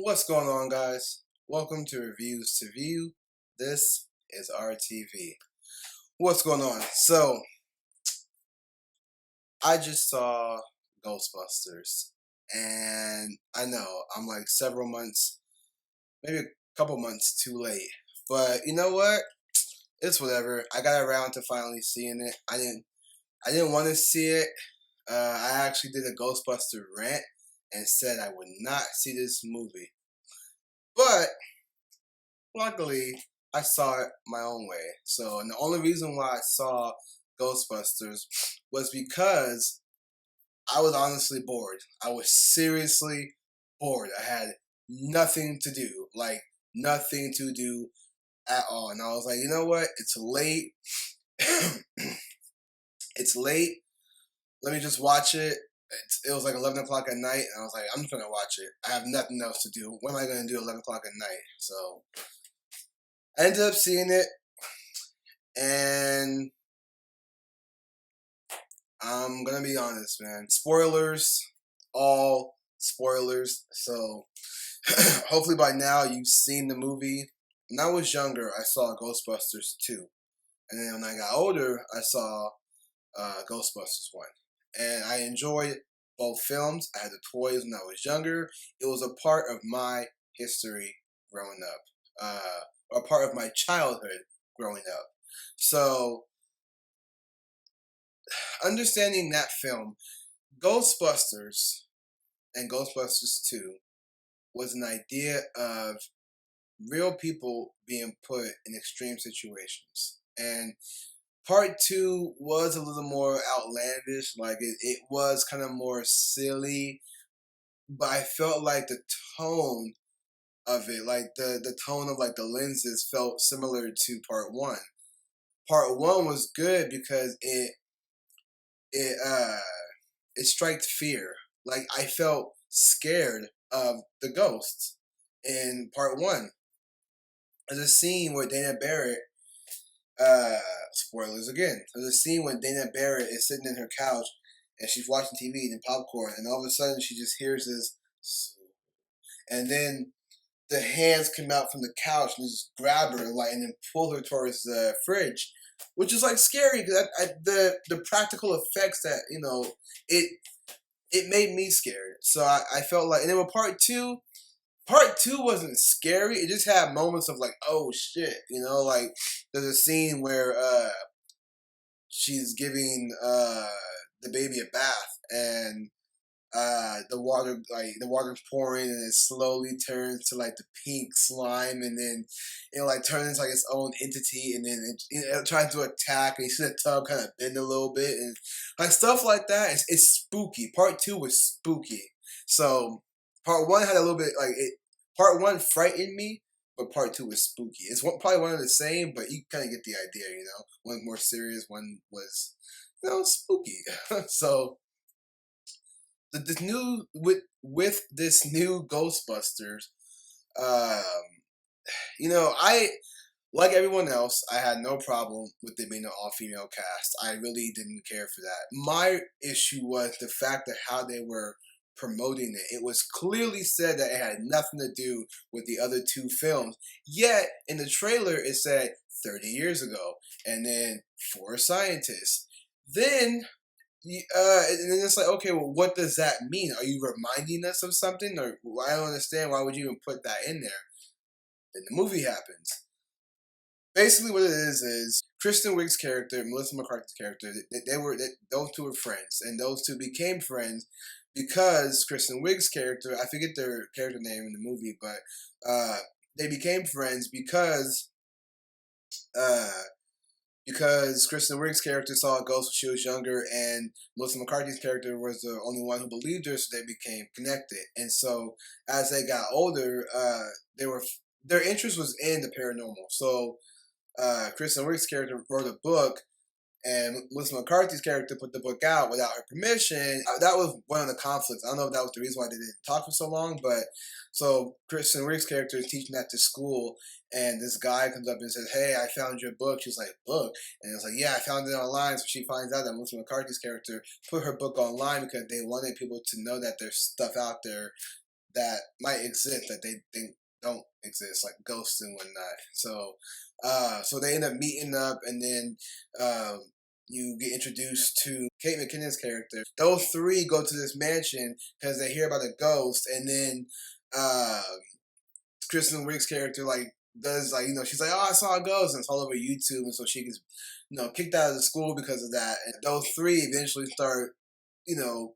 What's going on, guys? Welcome to Reviews to View. This is RTV. What's going on? So, I just saw Ghostbusters, and I know I'm like several months, maybe a couple months too late. But you know what? It's whatever. I got around to finally seeing it. I didn't want to see it. I actually did a Ghostbuster rant and said I would not see this movie. But luckily, I saw it my own way. So, and the only reason why I saw Ghostbusters was because I was honestly bored. I was seriously bored. I had nothing to do, like nothing to do at all. And I was like, you know what? It's late. It's late. Let me just watch it. It was like 11 o'clock at night, and I was like, I'm just gonna watch it. I have nothing else to do. What am I gonna do at 11 o'clock at night? So I ended up seeing it, and I'm gonna be honest, man. Spoilers, all spoilers. So hopefully by now you've seen the movie. When I was younger, I saw Ghostbusters 2. And then when I got older, I saw Ghostbusters 1. And I enjoyed both films. I had the toys when I was younger. It was a part of my history growing up, a part of my childhood growing up. So understanding that film, Ghostbusters and Ghostbusters 2 was an idea of real people being put in extreme situations. And part 2 was a little more outlandish, like it was kind of more silly, but I felt like the tone of it, like the tone of like the lenses felt similar to part 1. Part 1 was good because it it striked fear. Like I felt scared of the ghosts in part 1. There's a scene where Dana Barrett, spoilers again. There's a scene when Dana Barrett is sitting in her couch and she's watching TV eating popcorn, and all of a sudden she just hears this, and then the hands come out from the couch and just grab her like and then pull her towards the fridge, which is like scary because the practical effects that it it made me scared. So I felt like, and then with part two wasn't scary. It just had moments of like, oh shit, like there's a scene where she's giving the baby a bath, and the water's pouring, and it slowly turns to like the pink slime, and then it like turns into like its own entity, and then it tries to attack, and you see the tub kind of bend a little bit, and like stuff like that. It's spooky. Part 2 was spooky. So part 1 had a little bit like it. Part 1 frightened me, but part 2 was spooky. It's probably one of the same, but you kind of get the idea. One's more serious, one was spooky. So this new with this new Ghostbusters, um, I like everyone else. I had no problem with it being an all-female cast. I really didn't care for that. My issue was the fact that how they were promoting it. It was clearly said that it had nothing to do with the other two films. Yet in the trailer it said 30 years ago, and then for scientists. Then and then it's like, okay, well, what does that mean? Are you reminding us of something? Or I don't understand. Why would you even put that in there? Then the movie happens. Basically, what it is Kristen Wiig's character, Melissa McCarthy's character, those two were friends, and those two became friends because Kristen Wiig's character, I forget their character name in the movie, but they became friends uh, because Kristen Wiig's character saw a ghost when she was younger, and Melissa McCarthy's character was the only one who believed her, so they became connected. And so, as they got older, their interest was in the paranormal. So, Kristen Wiig's character wrote a book, and Melissa McCarthy's character put the book out without her permission. That was one of the conflicts. I don't know if that was the reason why they didn't talk for so long, but so Kristen Wiig's character is teaching that to school, and this guy comes up and says, "Hey, I found your book." She's like, "Book?" And it's like, "Yeah, I found it online." So she finds out that Melissa McCarthy's character put her book online because they wanted people to know that there's stuff out there that might exist that they think don't exist, like ghosts and whatnot. So, so they end up meeting up, and then you get introduced to Kate McKinnon's character. Those three go to this mansion because they hear about a ghost, and then uh, Kristen Wiig's character like does like she's like, oh, I saw a ghost, and it's all over YouTube, and so she gets kicked out of the school because of that. And those three eventually start you know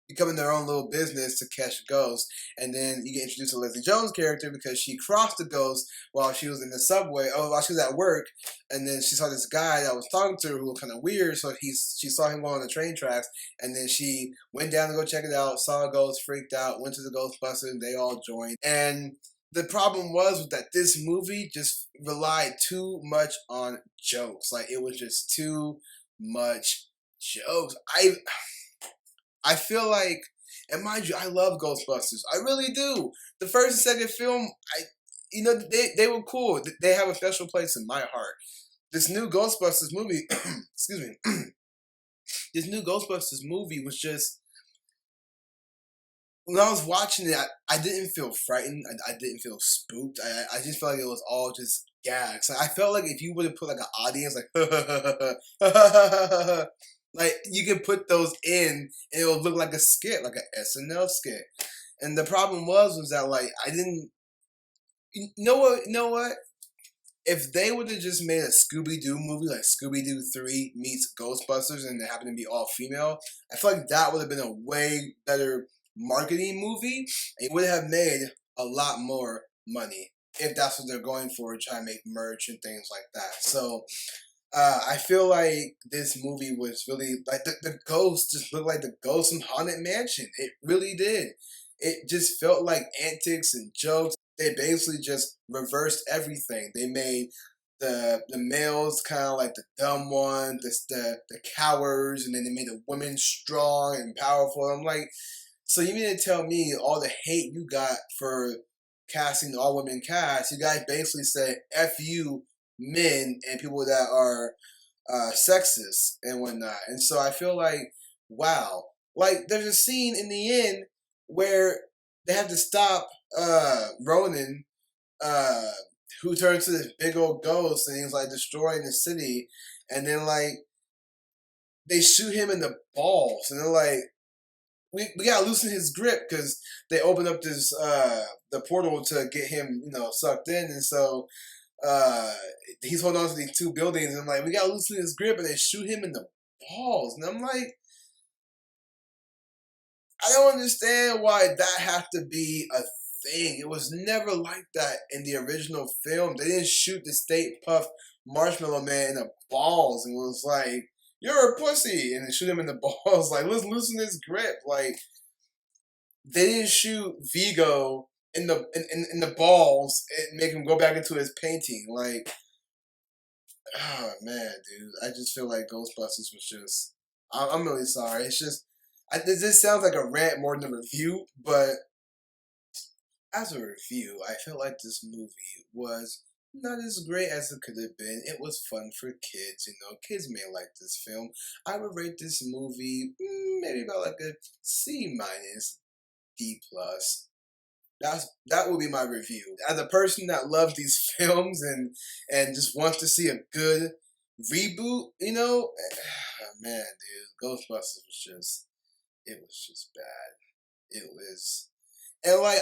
becoming their own little business to catch ghosts. And then you get introduced to Leslie Jones' character because she crossed the ghost while she was in the subway, while she was at work. And then she saw this guy that was talking to her who was kind of weird. So she saw him go on the train tracks. And then she went down to go check it out, saw a ghost, freaked out, went to the Ghostbusters, and they all joined. And the problem was that this movie just relied too much on jokes. Like, it was just too much jokes. I feel like, and mind you, I love Ghostbusters. I really do. The first and second film, they were cool. They have a special place in my heart. This new Ghostbusters movie, excuse me, this new Ghostbusters movie was just, when I was watching it, I didn't feel frightened. I didn't feel spooked. I just felt like it was all just gags. Like, I felt like if you would have put like an audience like, like you could put those in and it would look like a skit, like an SNL skit. And the problem was that like I didn't. You know what? You know what? If they would have just made a Scooby Doo movie, like Scooby Doo 3 meets Ghostbusters, and they happen to be all female, I feel like that would have been a way better marketing movie. It would have made a lot more money if that's what they're going for, trying to make merch and things like that. So I feel like this movie was really like the ghost just looked like the ghost from Haunted Mansion. It really did. It just felt like antics and jokes. They basically just reversed everything. They made the males kind of like the dumb ones, the cowards, and then they made the women strong and powerful. I'm like, so you mean to tell me all the hate you got for casting the all women cast? You guys basically said "F you" men and people that are sexist and whatnot. And so I feel like, wow, like there's a scene in the end where they have to stop Ronan, uh, who turns to this big old ghost and he's like destroying the city, and then like they shoot him in the balls, and they're like, we gotta loosen his grip because they open up this the portal to get him sucked in, and so uh, he's holding on to these two buildings, and I'm like, we gotta loosen his grip, and they shoot him in the balls, and I'm like, I don't understand why that had to be a thing. It was never like that in the original film. They didn't shoot the Stay Puft Marshmallow Man in the balls and was like, "You're a pussy," and they shoot him in the balls. Like, let's loosen his grip. Like, they didn't shoot Vigo in the balls and make him go back into his painting. Like, oh man, dude, I just feel like Ghostbusters was just. I'm really sorry. It's just. This sounds like a rant more than a review, but as a review, I feel like this movie was not as great as it could have been. It was fun for kids, kids may like this film. I would rate this movie maybe about like a C minus, D plus. That would be my review. As a person that loves these films and just wants to see a good reboot, man, dude, Ghostbusters was just bad. It was, and like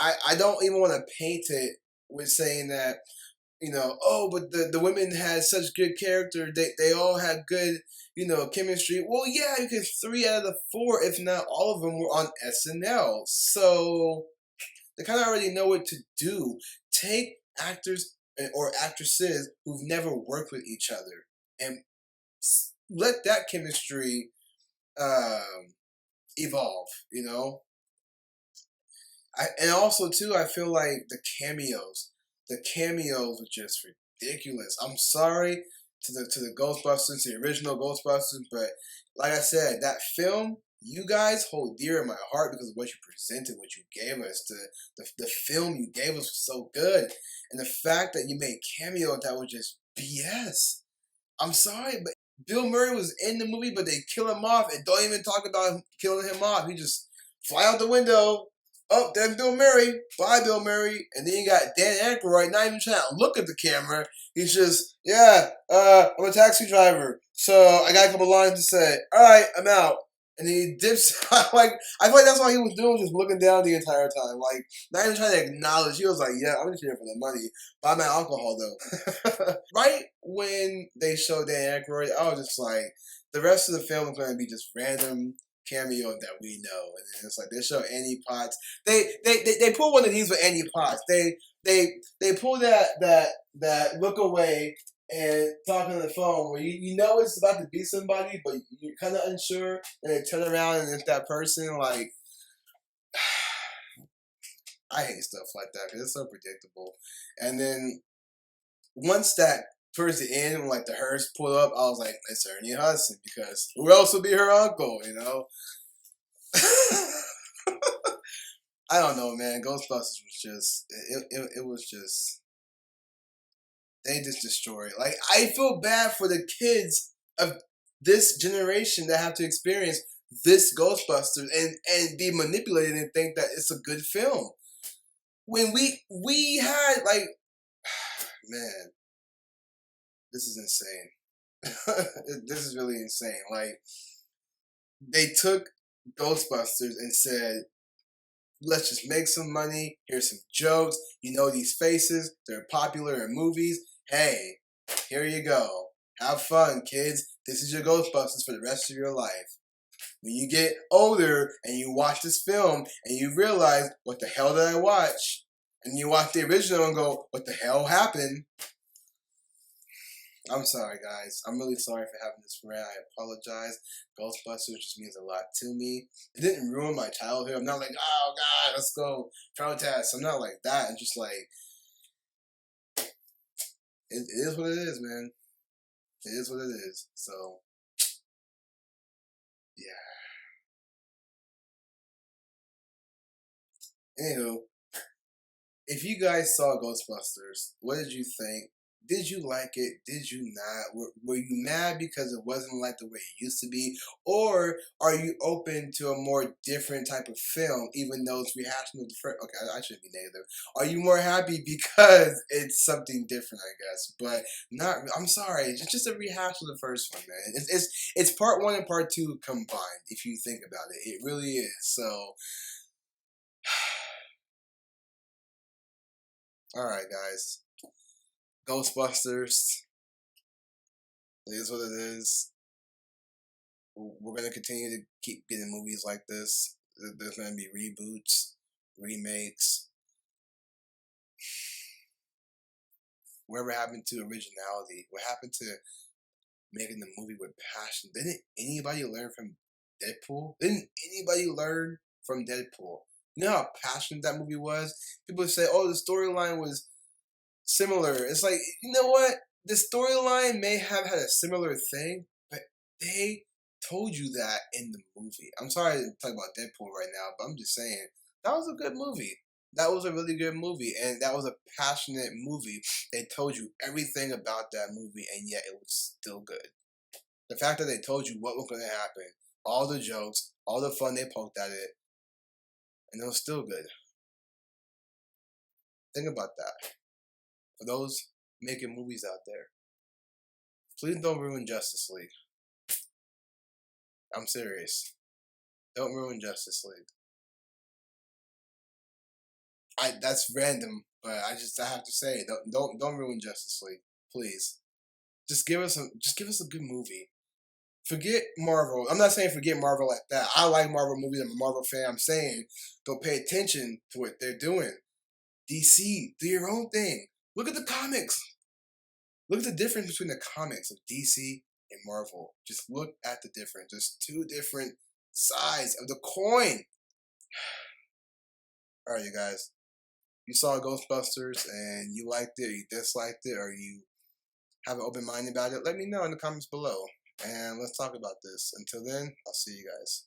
I don't even want to paint it with saying that oh, but the women had such good character. They all had good chemistry. Well, yeah, because 3 out of the 4, if not all of them, were on SNL. So they kind of already know what to do. Take actors or actresses who've never worked with each other and let that chemistry evolve. And also too, I feel like the cameos were just ridiculous. I'm sorry to the Ghostbusters, the original Ghostbusters, but like I said, that film you guys hold dear in my heart because of what you presented, what you gave us. The film you gave us was so good, and the fact that you made cameos that were just BS. I'm sorry, but Bill Murray was in the movie, but they kill him off and don't even talk about killing him off. He just fly out the window. Oh, there's Bill Murray. Bye, Bill Murray. And then you got Dan Aykroyd not even trying to look at the camera. He's just, yeah, I'm a taxi driver. So I got a couple lines to say. All right, I'm out. And then he dips. Like, I feel like that's what he was doing, just looking down the entire time. Like, not even trying to acknowledge. He was like, yeah, I'm just here for the money. Buy my alcohol, though. Right when they showed Dan Aykroyd, I was just like, the rest of the film is going to be just random cameo that we know, and then it's like they show Annie Potts. They pull one of these with Annie Potts. They pull that look away and talking on the phone where you know it's about to be somebody, but you're kind of unsure, and they turn around and it's that person. Like, I hate stuff like that because it's so predictable. And then once that towards the end, when like the hearse pulled up, I was like, it's Ernie Hudson because who else would be her uncle? You know. I don't know, man. Ghostbusters was just it was just they just destroyed. Like I feel bad for the kids of this generation that have to experience this Ghostbusters and be manipulated and think that it's a good film. When we had like man, this is insane. This is really insane. Like they took Ghostbusters and said, let's just make some money. Here's some jokes. You know these faces. They're popular in movies. Hey, here you go. Have fun, kids. This is your Ghostbusters for the rest of your life. When you get older and you watch this film and you realize, what the hell did I watch? And you watch the original and go, what the hell happened? I'm sorry, guys. I'm really sorry for having this rant. I apologize. Ghostbusters just means a lot to me. It didn't ruin my childhood. I'm not like, oh, God, let's go protest. I'm not like that. I'm just like, it is what it is, man. It is what it is. So, yeah. Anywho, if you guys saw Ghostbusters, what did you think? Did you like it? Did you not? Were you mad because it wasn't like the way it used to be? Or are you open to a more different type of film, even though it's rehashing of the first? Okay, I shouldn't be negative. Are you more happy because it's something different, I guess? But not, I'm sorry, it's just a rehash of the first one, man. It's part one and part two combined, if you think about it. It really is. So, alright, guys. Ghostbusters. It is what it is. We're gonna continue to keep getting movies like this. There's gonna be reboots, remakes. Whatever happened to originality? What happened to making the movie with passion? Didn't anybody learn from Deadpool? Didn't anybody learn from Deadpool? You know how passionate that movie was? People say, oh, the storyline was similar. It's like, you know what? The storyline may have had a similar thing, but they told you that in the movie. I'm sorry to talk about Deadpool right now, but I'm just saying that was a good movie. That was a really good movie, and that was a passionate movie. They told you everything about that movie, and yet it was still good. The fact that they told you what was going to happen, all the jokes, all the fun they poked at it, and it was still good. Think about that. For those making movies out there, please don't ruin Justice League. I'm serious. Don't ruin Justice League. That's random, but I have to say, don't ruin Justice League, please. Just give us a good movie. Forget Marvel. I'm not saying forget Marvel like that. I like Marvel movies. I'm a Marvel fan. I'm saying don't pay attention to what they're doing. DC, do your own thing. Look at the comics. Look at the difference between the comics of DC and Marvel. Just look at the difference. There's two different sides of the coin. All right, you guys. You saw Ghostbusters and you liked it, or you disliked it, or you have an open mind about it. Let me know in the comments below, and let's talk about this. Until then, I'll see you guys.